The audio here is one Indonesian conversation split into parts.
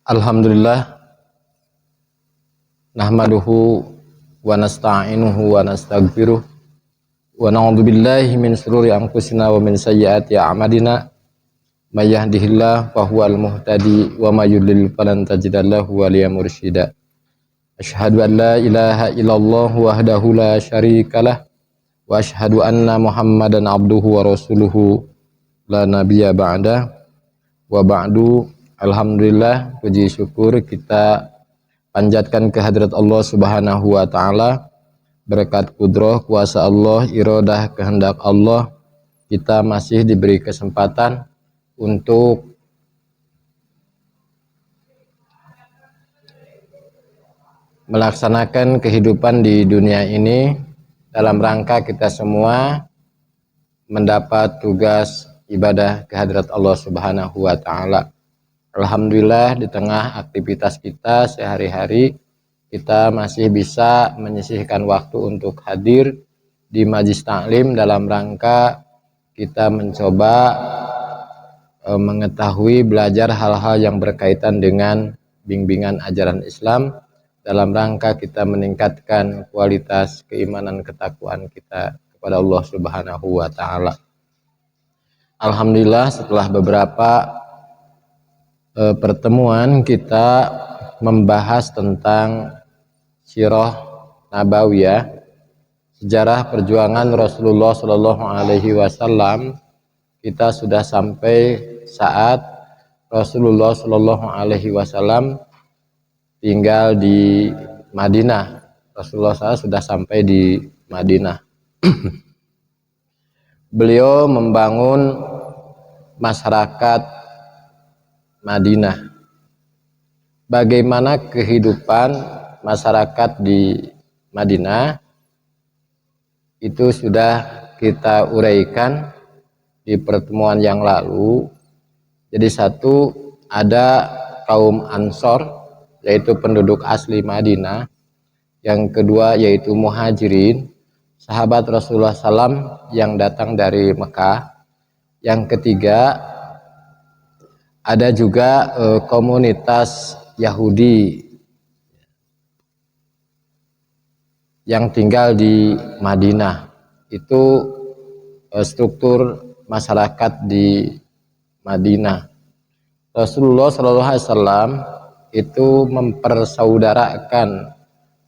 Alhamdulillah nahmaduhu wa nasta'inuhu wa nastaghfiruh wa na'udzu billahi min shururi anfusina wa min sayyiati a'malina may yahdihillahu fahuwal muhtadi wa may yudlil falan tajida lahu waliyyan mursyida. Asyhadu an la ilaha illallah wahdahu la syarikalah wa asyhadu anna Muhammadan abduhu wa rasuluhu la nabiyya ba'da. Wa ba'du. Alhamdulillah, puji syukur kita panjatkan kehadirat Allah Subhanahu wa taala. Berkat kudrah kuasa Allah, iradah kehendak Allah, kita masih diberi kesempatan untuk melaksanakan kehidupan di dunia ini dalam rangka kita semua mendapat tugas ibadah kehadirat Allah Subhanahu wa taala. Alhamdulillah, di tengah aktivitas kita sehari-hari kita masih bisa menyisihkan waktu untuk hadir di Majelis Taklim dalam rangka kita mencoba mengetahui belajar hal-hal yang berkaitan dengan bimbingan ajaran Islam dalam rangka kita meningkatkan kualitas keimanan ketakwaan kita kepada Allah Subhanahu wa taala. Alhamdulillah, setelah beberapa pertemuan kita membahas tentang sirah nabawiyah, sejarah perjuangan Rasulullah Shallallahu Alaihi Wasallam. Kita sudah sampai saat Rasulullah Shallallahu Alaihi Wasallam tinggal di Madinah. Rasulullah SAW sudah sampai di Madinah. Beliau membangun masyarakat Madinah. Bagaimana kehidupan masyarakat di Madinah itu sudah kita uraikan di pertemuan yang lalu. Jadi satu, ada kaum Ansor, yaitu penduduk asli Madinah. Yang kedua yaitu Muhajirin, sahabat Rasulullah SAW yang datang dari Mekah. Yang ketiga ada juga komunitas Yahudi yang tinggal di Madinah. Itu struktur masyarakat di Madinah. Rasulullah SAW itu mempersaudarakan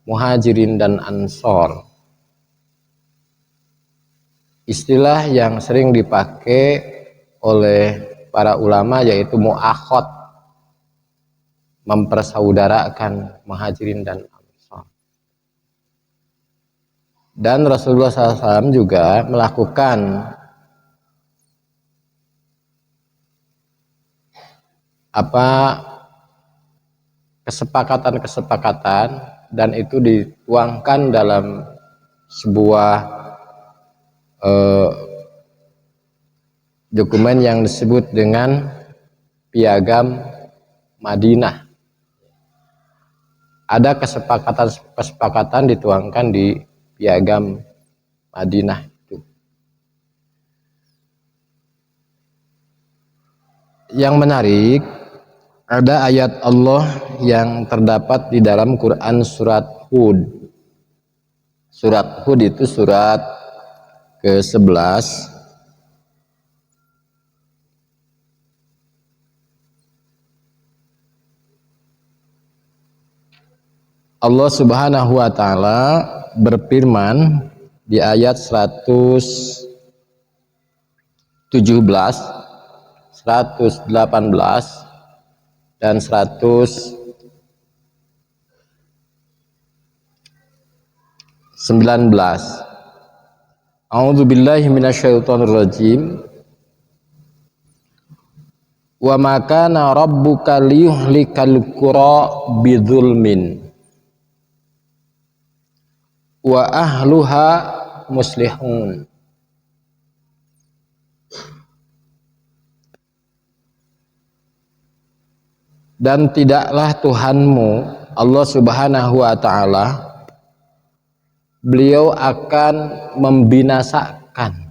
Muhajirin dan Ansor. Istilah yang sering dipakai oleh para ulama yaitu mu'akhad, mempersaudarakan Muhajirin dan Ansor. Dan Rasulullah SAW juga melakukan kesepakatan-kesepakatan, dan itu dituangkan dalam sebuah dokumen yang disebut dengan Piagam Madinah. Ada kesepakatan dituangkan di Piagam Madinah itu. Yang menarik, ada ayat Allah yang terdapat di dalam Quran surat Hud. Surat Hud itu surat ke-11. Allah Subhanahu wa taala berfirman di ayat 117, 118 dan 119. A'udzubillahi minasyaitonirrajim. Wa ma kana rabbuka liyuhlikal qura bidzulmin wa ahluha muslihun. Dan tidaklah Tuhanmu Allah Subhanahu wa taala, beliau akan membinasakan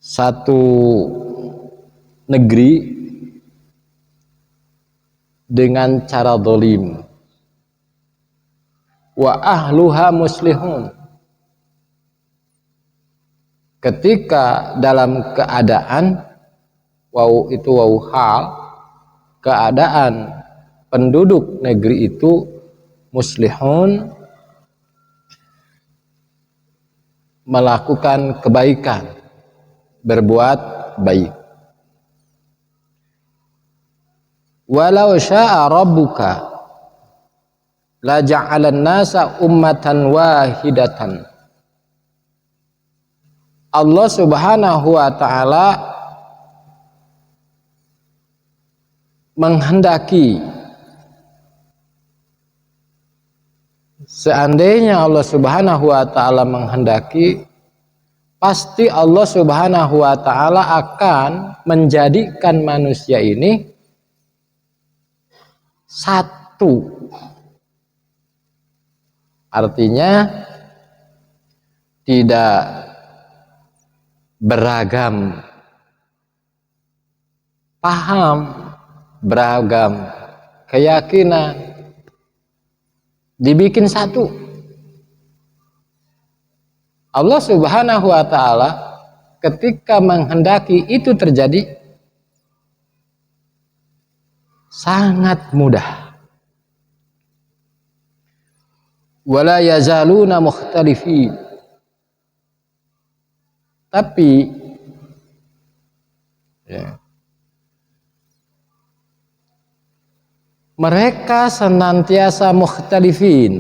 satu negeri dengan cara zalim. Wa ahluha muslihun, ketika dalam keadaan waw itu waw hal, keadaan penduduk negeri itu muslihun, melakukan kebaikan, berbuat baik. Walau syaa rabbuka la ja'alan nasa ummatan wahidatan. Allah Subhanahu wa taala menghendaki, seandainya Allah Subhanahu wa taala menghendaki, pasti Allah Subhanahu wa taala akan menjadikan manusia ini satu. Artinya tidak beragam paham, beragam keyakinan, dibikin satu. Allah Subhanahu wa taala ketika menghendaki itu terjadi sangat mudah. Wala yazaluna mukhtalifin. Tapi ya, mereka senantiasa mukhtalifin,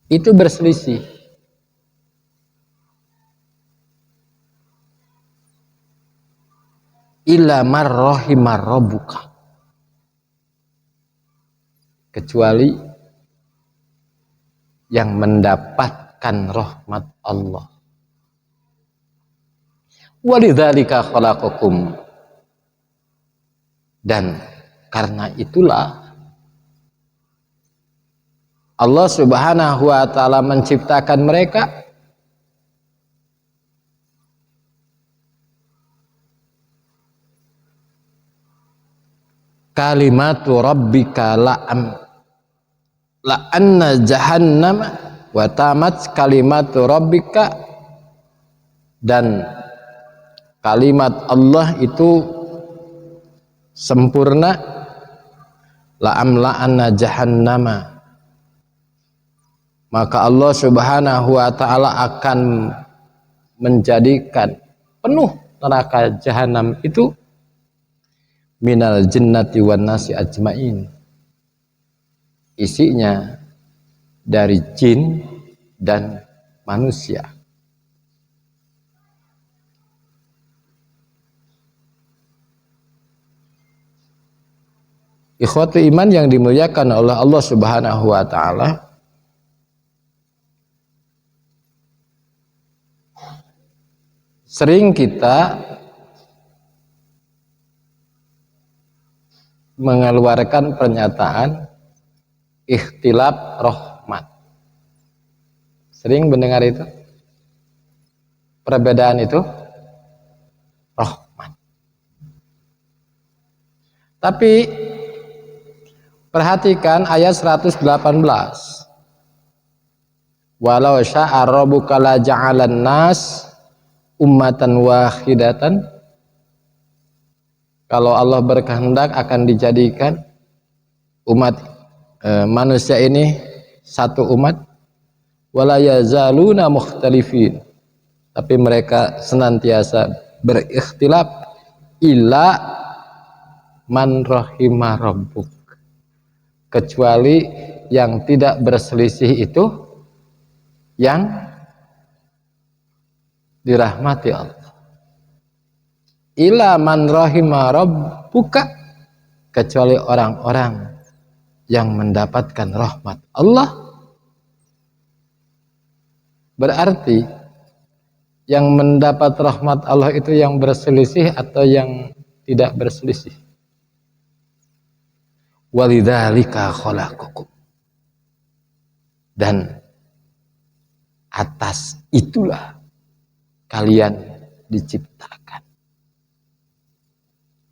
itu berselisih. Illa man rahimar rabbuka, kecuali yang mendapatkan rahmat Allah. Walidzalika khalaqakum, dan karena itulah Allah Subhanahu wa taala menciptakan mereka kalimatu rabbika la'anna jahannam wa tamat kalimatu rabbika, dan kalimat Allah itu sempurna, la'amla'anna jahannama, maka Allah Subhanahu wa taala akan menjadikan penuh neraka jahanam itu minal jinnati wan nasi ajmain, isinya dari jin dan manusia. Ikhwatu iman yang dimuliakan oleh Allah Subhanahu wa taala, sering kita mengeluarkan pernyataan ikhtilaf rahmat. Sering mendengar itu? Perbedaan itu rahmat. Tapi perhatikan ayat 118. Walau syaa rabbuka la ja'alan nas ummatan wahidatan. Kalau Allah berkehendak akan dijadikan umat manusia ini satu umat. Wala yazaluna mukhtalifin, tapi mereka senantiasa berikhtilaf. Illa man rahima rabbuk, kecuali yang tidak berselisih itu yang dirahmati Allah. Illa man rahima rabbuka, kecuali orang-orang yang mendapatkan rahmat Allah. Berarti yang mendapat rahmat Allah itu yang berselisih atau yang tidak berselisih? Walidzalika khalaqakum, dan atas itulah kalian diciptakan.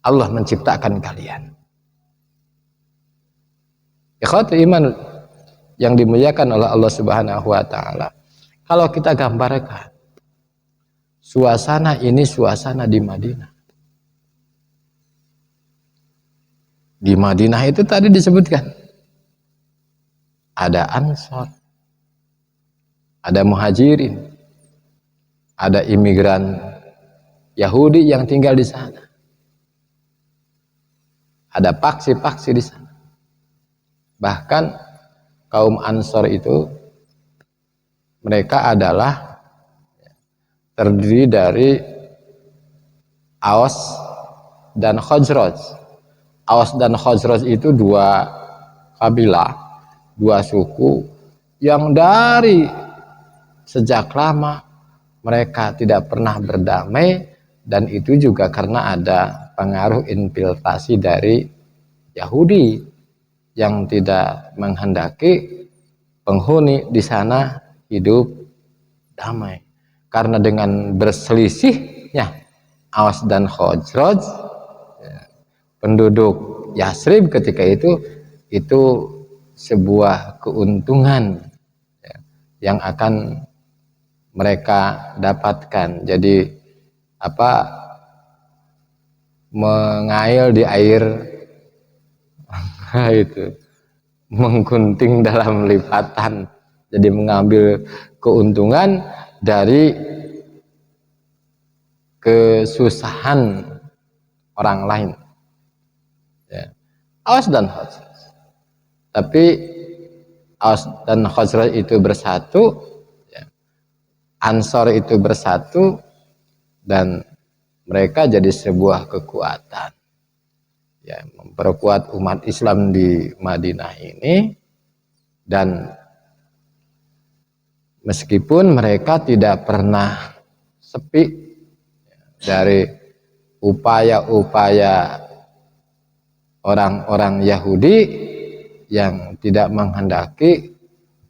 Allah menciptakan kalian. Ikhwatul iman yang dimuliakan oleh Allah Subhanahu wa taala. Kalau kita gambarkan suasana ini, suasana di Madinah. Di Madinah itu tadi disebutkan ada Ansor, ada Muhajirin, ada imigran Yahudi yang tinggal di sana. Ada paksi-paksi di sana. Bahkan kaum Ansor itu mereka adalah terdiri dari Aus dan Khazraj. Aus dan Khazraj itu dua kabilah, dua suku yang dari sejak lama mereka tidak pernah berdamai, dan itu juga karena ada pengaruh infiltrasi dari Yahudi yang tidak menghendaki penghuni di sana hidup damai. Karena dengan berselisihnya Aus dan Khazraj, penduduk Yasrib ketika itu sebuah keuntungan yang akan mereka dapatkan. Jadi mengail di air itu, menggunting dalam lipatan, jadi mengambil keuntungan dari kesusahan orang lain ya. Aus dan Khazraj, tapi Aus dan Khazraj itu bersatu ya. Ansor itu bersatu dan mereka jadi sebuah kekuatan ya, memperkuat umat Islam di Madinah ini. Dan meskipun mereka tidak pernah sepi dari upaya-upaya orang-orang Yahudi yang tidak menghendaki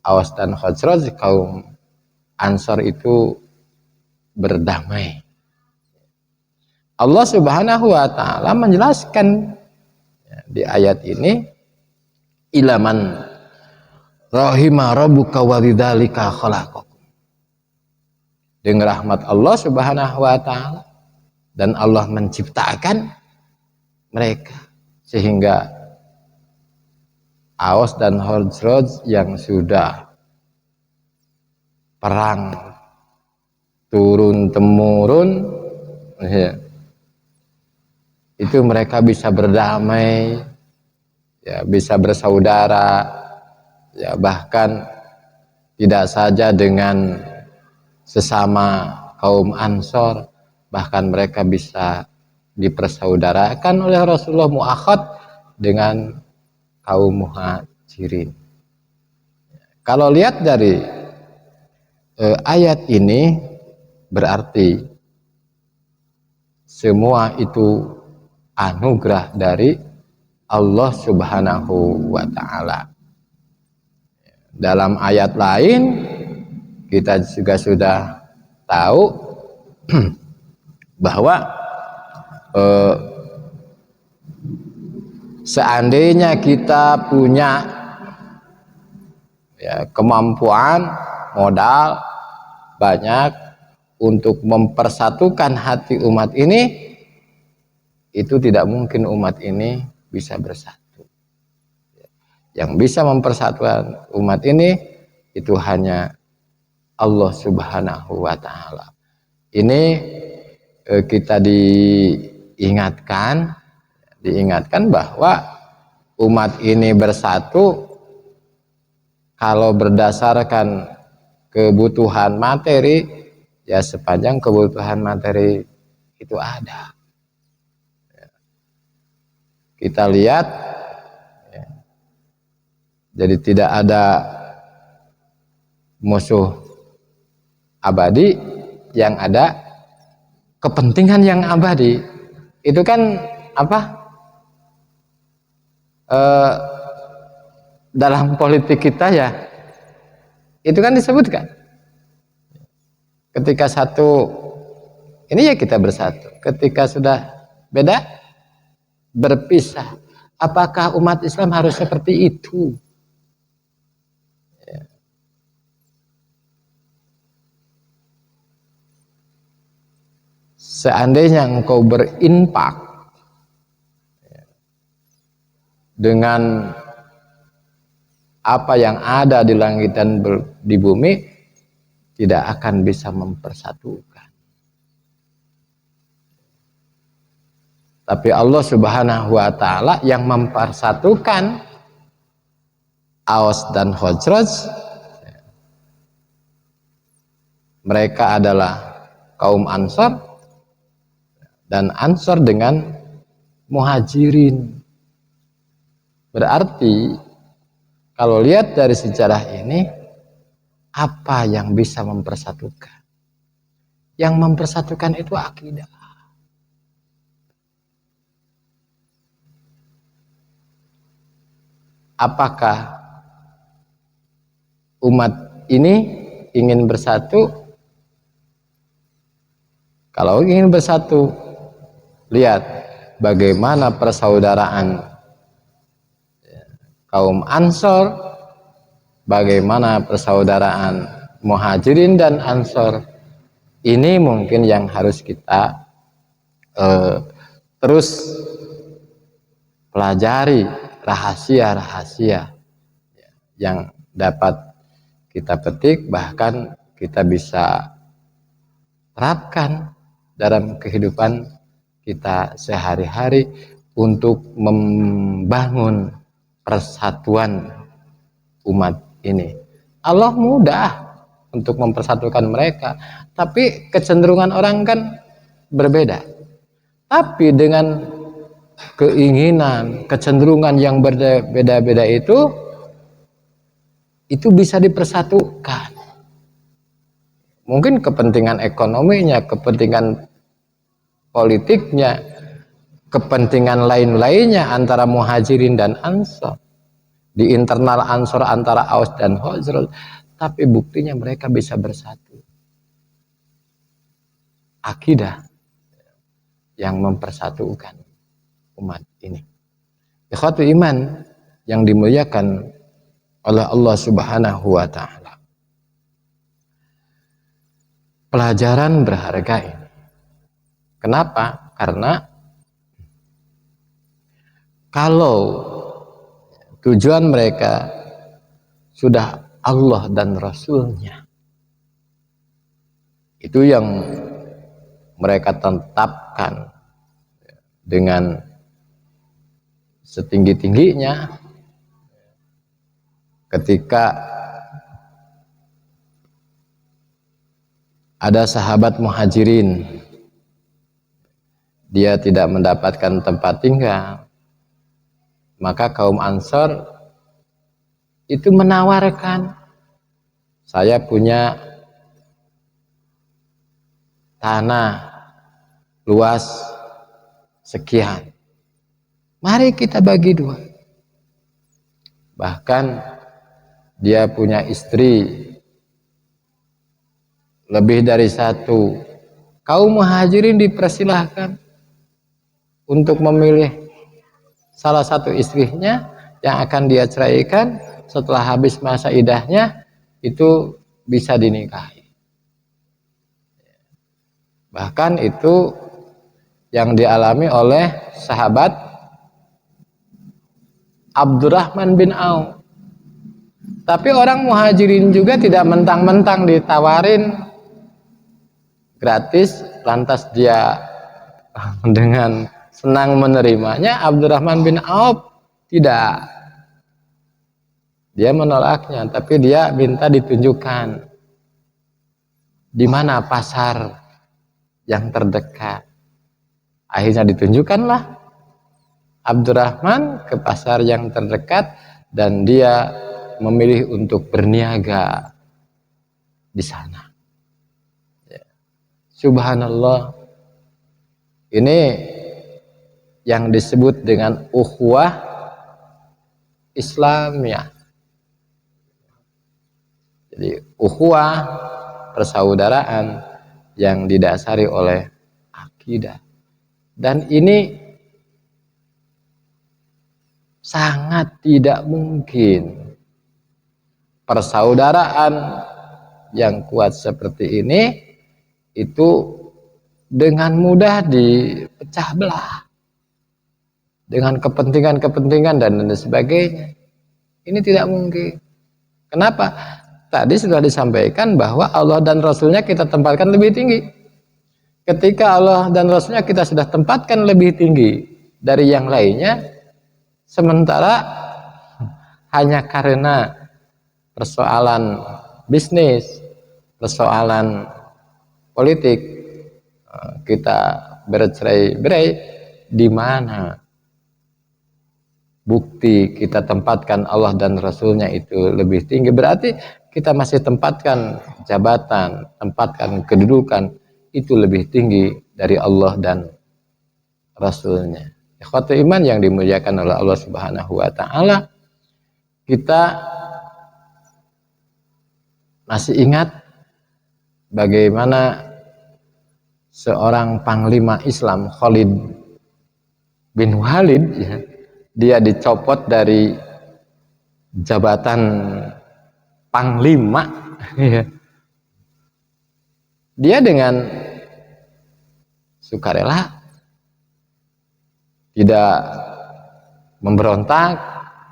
Aus dan Khazraj, kaum Ansor itu berdamai. Allah Subhanahu wa taala menjelaskan di ayat ini, ilaman rahima rabbuka walidzalika khalaqakum. Dengan rahmat Allah Subhanahu wa taala, dan Allah menciptakan mereka sehingga Aus dan Khazraj yang sudah perang turun temurun ya, itu mereka bisa berdamai ya, bisa bersaudara ya, bahkan tidak saja dengan sesama kaum Ansor, bahkan mereka bisa dipersaudarakan oleh Rasulullah, muakhad dengan kaum Muhajirin. Kalau lihat dari ayat ini, berarti semua itu anugerah dari Allah Subhanahu wa taala. Dalam ayat lain kita juga sudah tahu bahwa seandainya kita punya ya, kemampuan modal banyak untuk mempersatukan hati umat ini, itu tidak mungkin umat ini bisa bersatu. Yang bisa mempersatukan umat ini itu hanya Allah Subhanahu wa taala. Ini kita diingatkan bahwa umat ini bersatu kalau berdasarkan kebutuhan materi, ya sepanjang kebutuhan materi itu ada. Kita lihat ya, jadi tidak ada musuh abadi, yang ada kepentingan yang abadi. Itu kan dalam politik kita ya, itu kan disebutkan ketika satu ini ya kita bersatu, ketika sudah beda berpisah. Apakah umat Islam harus seperti itu? Seandainya engkau berinfak dengan apa yang ada di langit dan di bumi, tidak akan bisa mempersatukan. Tapi Allah Subhanahu wa Ta'ala yang mempersatukan Aus dan Khazraj. Mereka adalah kaum Ansar, dan Ansar dengan Muhajirin. Berarti kalau lihat dari sejarah ini, apa yang bisa mempersatukan? Yang mempersatukan itu akidah. Apakah umat ini ingin bersatu? Kalau ingin bersatu, lihat bagaimana persaudaraan kaum Ansor, bagaimana persaudaraan Muhajirin dan Ansor. Ini mungkin yang harus kita terus pelajari, rahasia-rahasia yang dapat kita petik, bahkan kita bisa terapkan dalam kehidupan kita sehari-hari untuk membangun persatuan umat ini. Allah mudah untuk mempersatukan mereka, tapi kecenderungan orang kan berbeda. Tapi dengan keinginan, kecenderungan yang berbeda-beda itu bisa dipersatukan. Mungkin kepentingan ekonominya, kepentingan politiknya, kepentingan lain-lainnya antara Muhajirin dan Ansor. Di internal Ansor antara Aus dan Khazraj, tapi buktinya mereka bisa bersatu. Akidah yang mempersatukan umat ini. Ikhwatu iman yang dimuliakan oleh Allah Subhanahu wa Ta'ala. Pelajaran berharga ini. Kenapa? Karena kalau tujuan mereka sudah Allah dan Rasulnya, itu yang mereka tetapkan dengan setinggi-tingginya. Ketika ada sahabat Muhajirin, dia tidak mendapatkan tempat tinggal, maka kaum Ansor itu menawarkan, saya punya tanah luas sekian, mari kita bagi dua. Bahkan dia punya istri lebih dari satu. Kaum Muhajirin dipersilahkan untuk memilih salah satu istrinya yang akan dia ceraikan. Setelah habis masa iddahnya, itu bisa dinikahi. Bahkan itu yang dialami oleh sahabat Abdurrahman bin Auf. Tapi orang Muhajirin juga tidak mentang-mentang ditawarin gratis lantas dia dengan senang menerimanya. Abdurrahman bin Auf tidak, dia menolaknya, tapi dia minta ditunjukkan di mana pasar yang terdekat. Akhirnya ditunjukkanlah Abdurrahman ke pasar yang terdekat, dan dia memilih untuk berniaga di sana. Subhanallah, ini yang disebut dengan ukhuwah Islamiyah. Jadi ukhuwah, persaudaraan yang didasari oleh akidah. Dan ini Sangat tidak mungkin persaudaraan yang kuat seperti ini itu dengan mudah dipecah belah dengan kepentingan-kepentingan dan lain sebagainya. Ini tidak mungkin. Kenapa? Tadi sudah disampaikan bahwa Allah dan Rasulnya kita tempatkan lebih tinggi. Ketika Allah dan Rasulnya kita sudah tempatkan lebih tinggi dari yang lainnya, sementara hanya karena persoalan bisnis, persoalan politik, kita bercerai-berai, di mana bukti kita tempatkan Allah dan Rasulnya itu lebih tinggi? Berarti kita masih tempatkan jabatan, tempatkan kedudukan itu lebih tinggi dari Allah dan Rasulnya. Ikhwatul iman yang dimuliakan oleh Allah Subhanahu wa Ta'ala, kita masih ingat bagaimana seorang panglima Islam, Khalid bin Walid, ya, dia dicopot dari jabatan panglima, ya. Dia dengan sukarela, tidak memberontak,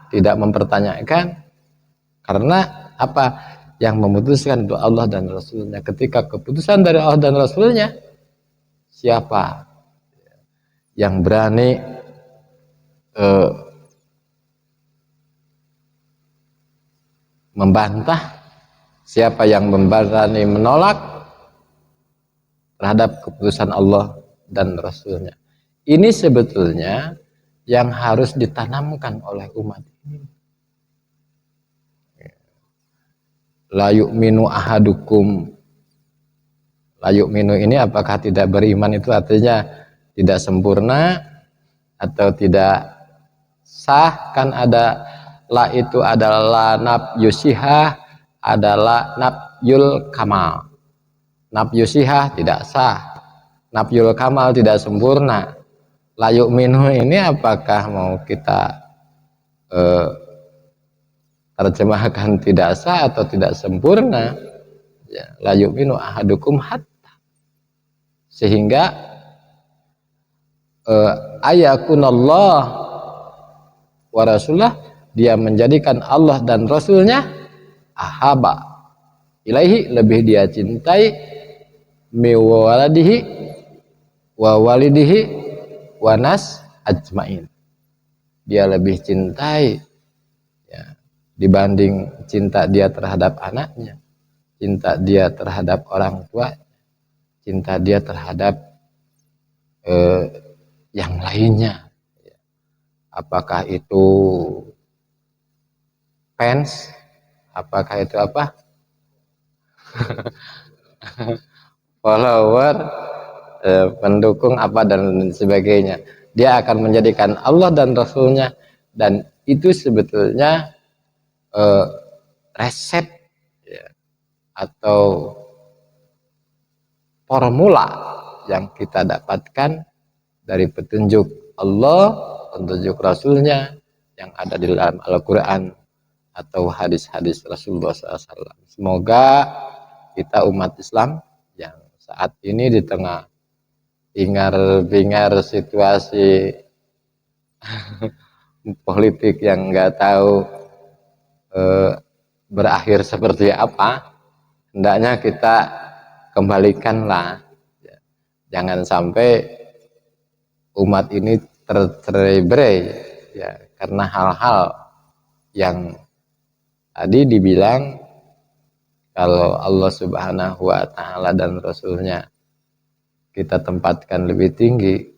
tidak mempertanyakan, karena apa? Yang memutuskan itu Allah dan Rasulnya. Ketika keputusan dari Allah dan Rasulnya, siapa yang berani membantah, siapa yang berani menolak terhadap keputusan Allah dan Rasulnya? Ini sebetulnya yang harus ditanamkan oleh umat ini. La yu'minu ahadukum. La yu'minu ini apakah tidak beriman, itu artinya tidak sempurna atau tidak sah? Kan ada la itu adalah nafyusihah, adalah nafyul kamal. Nafyusihah tidak sah, nafyul kamal tidak sempurna. La yu'minu ini apakah mau kita terjemahkan tidak sah atau tidak sempurna? Ya, la yu'minu ahadukum hatta, sehingga ayakunallah wa rasulah, dia menjadikan Allah dan Rasulnya ahaba ilaihi, lebih dia cintai, miwaladihi wa walidihi wa nas ajmain, dia lebih cintai, ya, dibanding cinta dia terhadap anaknya, cinta dia terhadap orang tua, cinta dia terhadap yang lainnya. Apakah itu fans, apakah itu apa, follower, pendukung apa dan sebagainya, dia akan menjadikan Allah dan Rasulnya. Dan itu sebetulnya resep, ya, atau formula yang kita dapatkan dari petunjuk Allah, petunjuk Rasulnya yang ada di dalam Al-Quran atau hadis-hadis Rasulullah SAW. Semoga kita umat Islam yang saat ini di tengah bingar-bingar situasi politik yang nggak tahu berakhir seperti apa, hendaknya kita kembalikanlah, ya. Jangan sampai umat ini tercerai-berai, ya, karena hal-hal yang tadi dibilang kalau Allah Subhanahu wa Ta'ala dan Rasulnya kita tempatkan lebih tinggi.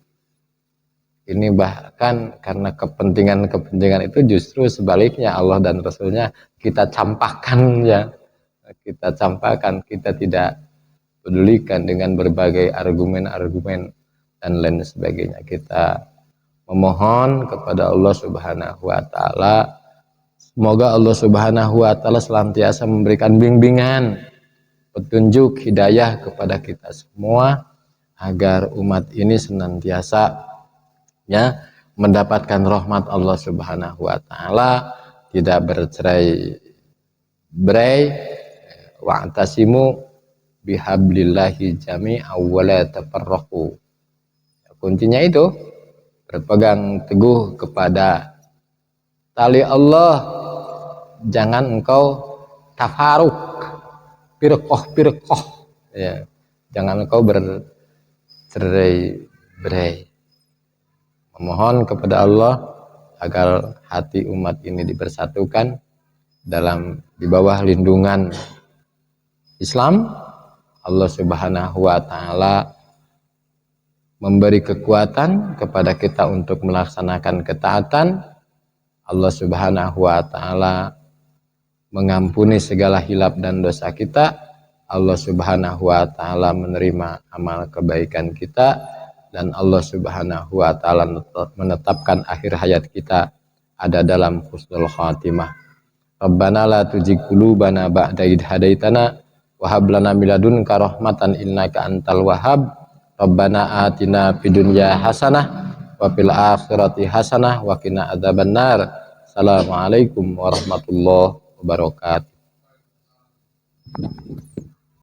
Ini bahkan karena kepentingan-kepentingan itu justru sebaliknya, Allah dan Rasulnya kita campakkan, ya, kita campakkan, kita tidak pedulikan dengan berbagai argumen-argumen dan lain sebagainya. Kita memohon kepada Allah Subhanahu wa Ta'ala, semoga Allah Subhanahu wa Ta'ala senantiasa memberikan bimbingan, petunjuk, hidayah kepada kita semua, agar umat ini senantiasa, ya, mendapatkan rahmat Allah Subhanahu wa taala, tidak bercerai-berai. Wa'tasimu bihablillahi jami'a wa la tafarraqu. Kuncinya itu berpegang teguh kepada tali Allah, jangan engkau tafaruk, firqah ya, jangan engkau bercerai-berai. Memohon kepada Allah agar hati umat ini dipersatukan di bawah lindungan Islam. Allah Subhanahu wa taala memberi kekuatan kepada kita untuk melaksanakan ketaatan. Allah Subhanahu wa taala mengampuni segala hilaf dan dosa kita. Allah Subhanahu wa taala menerima amal kebaikan kita, dan Allah Subhanahu wa taala menetapkan akhir hayat kita ada dalam husnul khatimah. Rabbana la tuzigh qulubana ba'da idh hadaitana wa hab lana min ladunka rahmatan innaka antal wahhab. Rabbana atina fid dunya hasanah wa fil akhirati hasanah wa qina adzabannar. Assalamualaikum warahmatullahi wabarakatuh.